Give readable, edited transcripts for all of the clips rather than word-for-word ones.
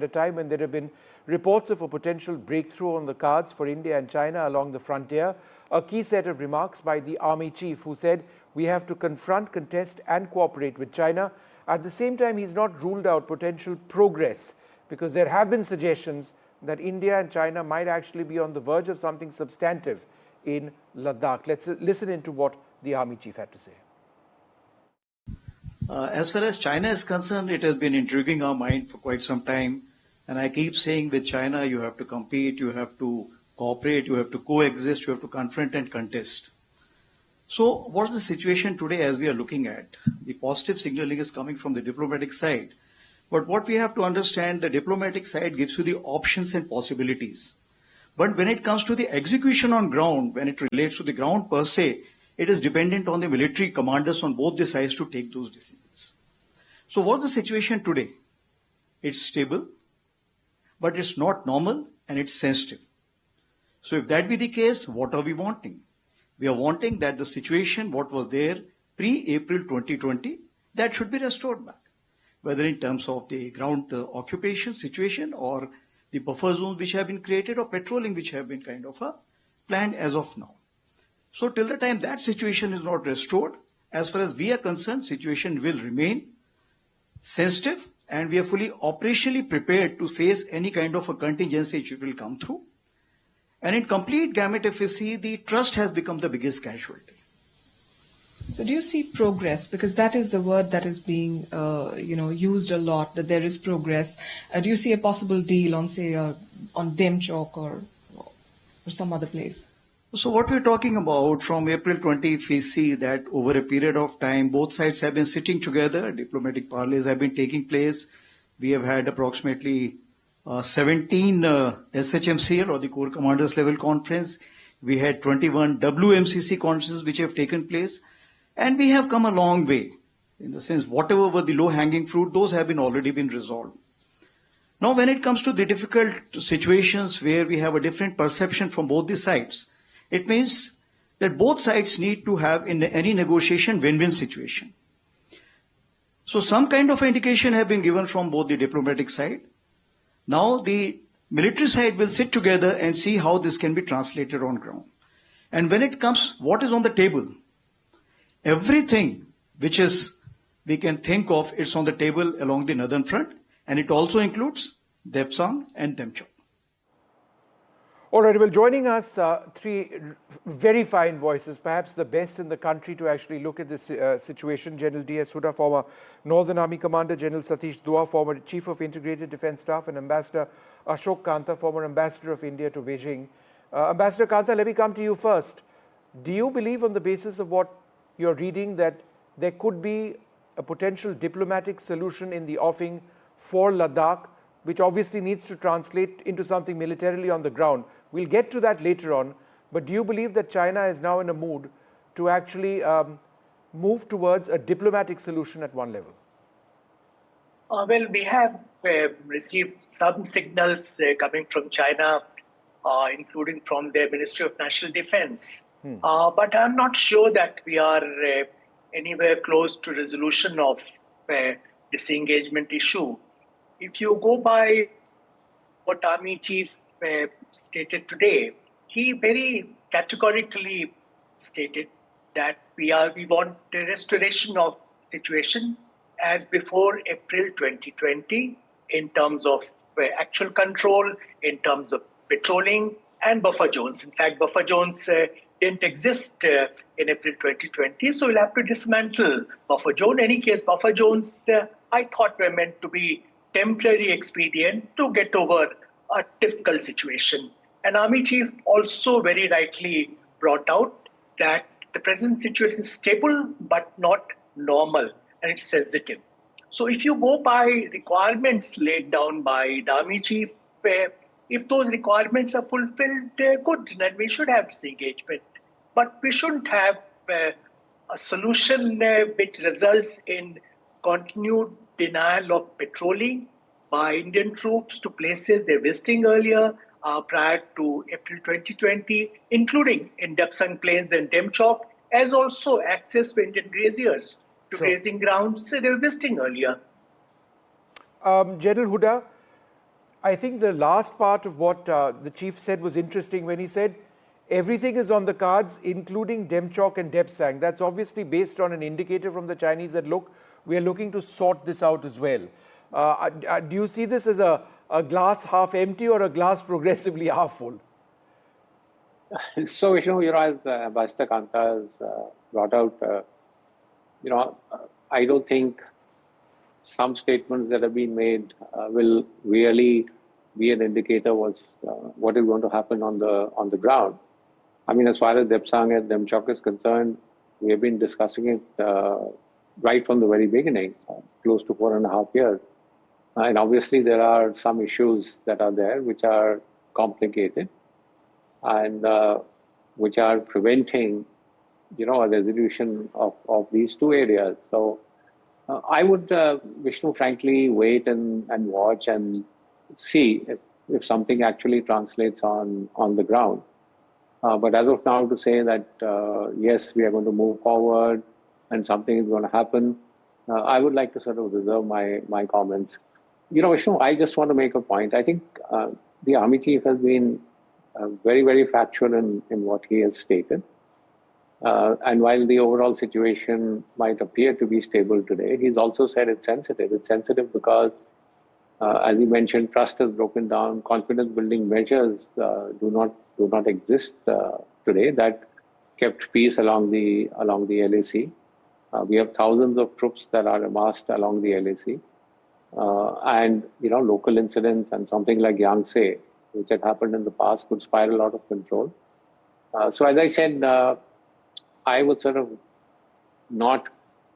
at a time when there have been reports of a potential breakthrough on the cards for India and China along the frontier. A key set of remarks by the army chief, who said we have to confront, contest and cooperate with China. At the same time, he's not ruled out potential progress, because there have been suggestions that India and China might actually be on the verge of something substantive in Ladakh. Let's listen into what the army chief had to say. As far as China is concerned, it has been intriguing our mind for quite some time. And I keep saying with China, you have to compete, you have to cooperate, you have to coexist, you have to confront and contest. So what's the situation today as we are looking at? The positive signaling is coming from the diplomatic side. But what we have to understand, the diplomatic side gives you the options and possibilities. But when it comes to the execution on ground, when it relates to the ground per se, it is dependent on the military commanders on both the sides to take those decisions. So what's the situation today? It's stable, but it's not normal and it's sensitive. So if that be the case, what are we wanting? We are wanting that the situation, what was there pre-April 2020, that should be restored back. Whether in terms of the ground occupation situation or the buffer zones which have been created or patrolling which have been kind of planned as of now. So till the time that situation is not restored, as far as we are concerned, situation will remain sensitive and we are fully operationally prepared to face any kind of a contingency which will come through. And in complete gamut, if we see, the trust has become the biggest casualty. So do you see progress? Because that is the word that is being used a lot, that there is progress. Do you see a possible deal on, say, on Demchok or some other place? So what we're talking about from April 20, if we see that over a period of time, both sides have been sitting together, diplomatic parleys have been taking place. We have had approximately 17 SHMCL or the Corps Commanders Level Conference. We had 21 WMCC conferences which have taken place. And we have come a long way. In the sense, whatever were the low-hanging fruit, those have been already been resolved. Now, when it comes to the difficult situations where we have a different perception from both the sides, it means that both sides need to have in any negotiation win-win situation. So some kind of indication have been given from both the diplomatic side. Now the military side will sit together and see how this can be translated on ground. And when it comes, what is on the table? Everything which is we can think of, it's on the table along the northern front, and it also includes Depsang and Demchok. All right, well, joining us, three very fine voices, perhaps the best in the country to actually look at this situation. General D.S. Huda, former Northern Army Commander, General Satish Dua, former Chief of Integrated Defence Staff, and Ambassador Ashok Kanta, former Ambassador of India to Beijing. Ambassador Kanta, let me come to you first. Do you believe, on the basis of what you're reading, that there could be a potential diplomatic solution in the offing for Ladakh, which obviously needs to translate into something militarily on the ground? We'll get to that later on, but do you believe that China is now in a mood to actually move towards a diplomatic solution at one level? Well, we have received some signals coming from China, including from their Ministry of National Defense. But I'm not sure that we are anywhere close to resolution of disengagement issue. If you go by what Army Chief stated today, he very categorically stated that we want a restoration of situation as before April 2020 in terms of actual control, in terms of patrolling and buffer zones. In fact, buffer zones didn't exist in April 2020, so we'll have to dismantle buffer zone. In any case, buffer zones, I thought, were meant to be temporary expedient to get over a difficult situation. And Army Chief also very rightly brought out that the present situation is stable but not normal, and it's sensitive. So if you go by requirements laid down by the Army Chief, if those requirements are fulfilled, good, then we should have disengagement. But we shouldn't have a solution which results in continued denial of patrolling by Indian troops to places they're visiting earlier prior to April 2020, including in Depsang Plains and Demchok, as also access for Indian graziers to grazing grounds they were visiting earlier. General Huda, I think the last part of what the chief said was interesting when he said everything is on the cards, including Demchok and Depsang. That's obviously based on an indicator from the Chinese that, look, we are looking to sort this out as well. Do you see this as a glass half empty or a glass progressively half full? So, Vishnu, as Ambassador Kanta has brought out, I don't think some statements that have been made will really be an indicator what is going to happen on the ground. I mean, as far as Depsang and Demchok is concerned, we have been discussing it right from the very beginning, close to 4.5 years. And obviously, there are some issues that are there which are complicated and which are preventing, a resolution of these two areas. So I would, Vishnu, frankly, wait and watch and see if something actually translates on the ground. But as of now, to say that, yes, we are going to move forward and something is going to happen, I would like to sort of reserve my comments. Vishnu, I just want to make a point. I think the Army Chief has been very, very factual in what he has stated. And while the overall situation might appear to be stable today, he's also said it's sensitive. It's sensitive because, as he mentioned, trust is broken down. Confidence building measures do not exist today. That kept peace along the LAC. We have thousands of troops that are amassed along the LAC. And local incidents and something like Yangtze, which had happened in the past, could spiral out of control. So as I said, I would sort of not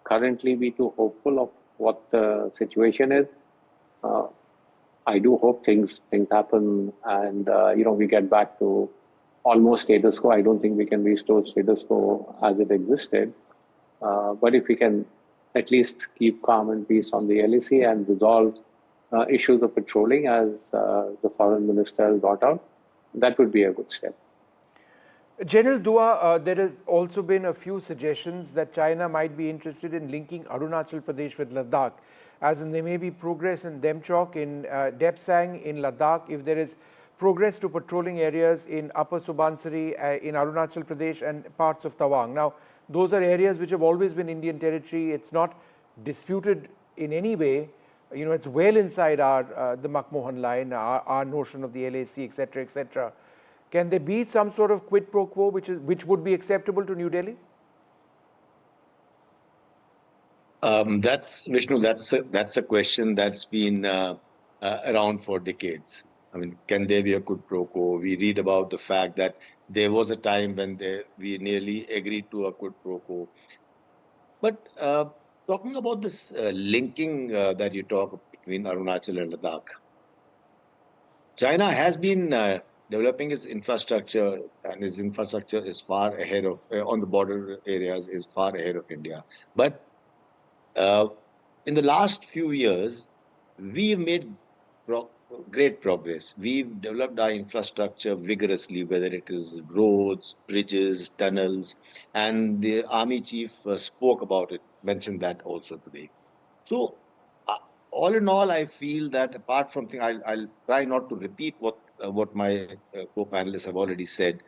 currently be too hopeful of what the situation is. I do hope things happen and we get back to almost status quo. I don't think we can restore status quo as it existed, but if we can at least keep calm and peace on the LAC and resolve issues of patrolling as the foreign minister brought out, that would be a good step. General Dua, there have also been a few suggestions that China might be interested in linking Arunachal Pradesh with Ladakh, as in there may be progress in Demchok, in Depsang, in Ladakh, if there is progress to patrolling areas in Upper Subansiri, in Arunachal Pradesh and parts of Tawang. Now, those are areas which have always been Indian territory. It's not disputed in any way. It's well inside the Makmohan line, our notion of the LAC, etc., etc. Can there be some sort of quid pro quo which would be acceptable to New Delhi? That's Vishnu. That's a question that's been around for decades. I mean, can there be a quid pro quo? We read about the fact that there was a time when we nearly agreed to a quid pro quo. But talking about this linking that you talk between Arunachal and Ladakh, China has been developing its infrastructure, and its infrastructure is far ahead of, on the border areas, is far ahead of India. But in the last few years, we've made great progress. We've developed our infrastructure vigorously, whether it is roads, bridges, tunnels, and the Army Chief spoke about it, mentioned that also today. So all in all, I feel that apart from things, I'll try not to repeat what my co-panelists have already said,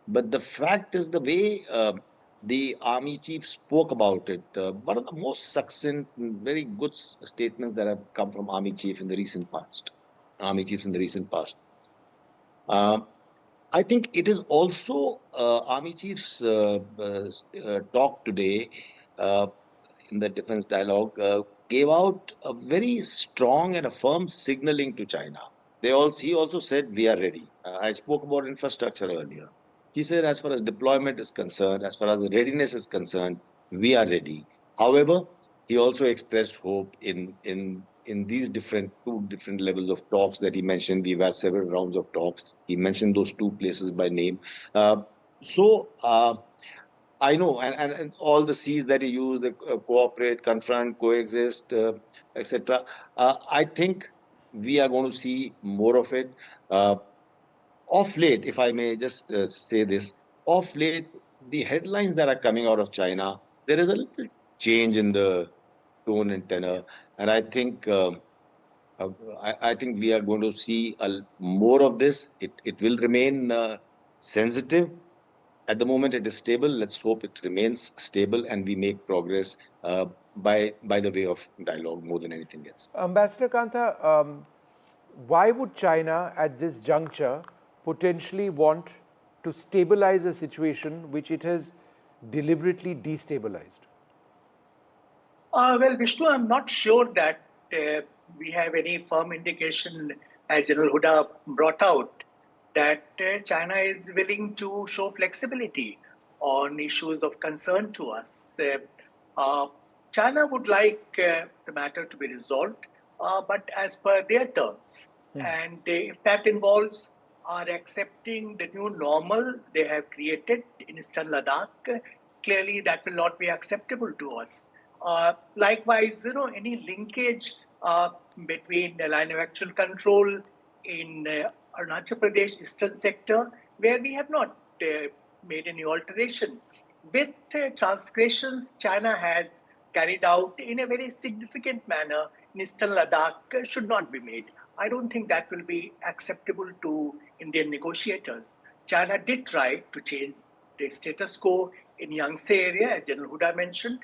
but the fact is the way the Army Chief spoke about it, one of the most succinct, very good statements that have come from Army Chiefs in the recent past. I think it is also Army Chief's talk today in the defense dialogue gave out a very strong and a firm signaling to China. He also said, we are ready. I spoke about infrastructure earlier. He said, as far as deployment is concerned, as far as the readiness is concerned, we are ready. However, he also expressed hope in these two different levels of talks that he mentioned. We've had several rounds of talks. He mentioned those two places by name. I know, and all the C's that he used, the cooperate, confront, coexist, etc. I think we are going to see more of it. Of late, if I may just say this, of late, the headlines that are coming out of China, there is a little change in the tone and tenor. And I think I think we are going to see more of this. It will remain sensitive. At the moment, it is stable. Let's hope it remains stable and we make progress by the way of dialogue more than anything else. Ambassador Kantha, why would China at this juncture potentially want to stabilize a situation which it has deliberately destabilized? Well, Vishnu, I'm not sure that we have any firm indication, as General Huda brought out, that China is willing to show flexibility on issues of concern to us. China would like the matter to be resolved, but as per their terms. And if that involves our accepting the new normal they have created in Eastern Ladakh, clearly that will not be acceptable to us. Likewise, any linkage between the line of actual control in Arunachal Pradesh eastern sector, where we have not made any alteration, with transgressions China has carried out in a very significant manner in Eastern Ladakh should not be made. I don't think that will be acceptable to Indian negotiators. China did try to change the status quo in Yangtze area, as General Huda mentioned.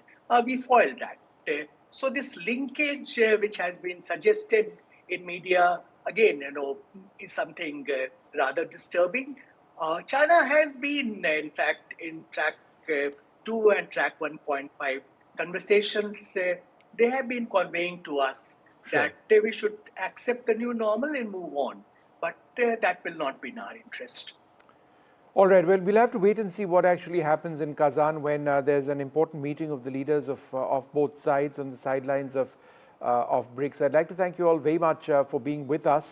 We foiled that. So this linkage which has been suggested in media, again, is something rather disturbing. China has been, in fact, in track 2 and track 1.5 conversations, they have been conveying to us that we should accept the new normal and move on. But that will not be in our interest. All right, well, we'll have to wait and see what actually happens in Kazan when there's an important meeting of the leaders of both sides on the sidelines of BRICS. I'd like to thank you all very much for being with us.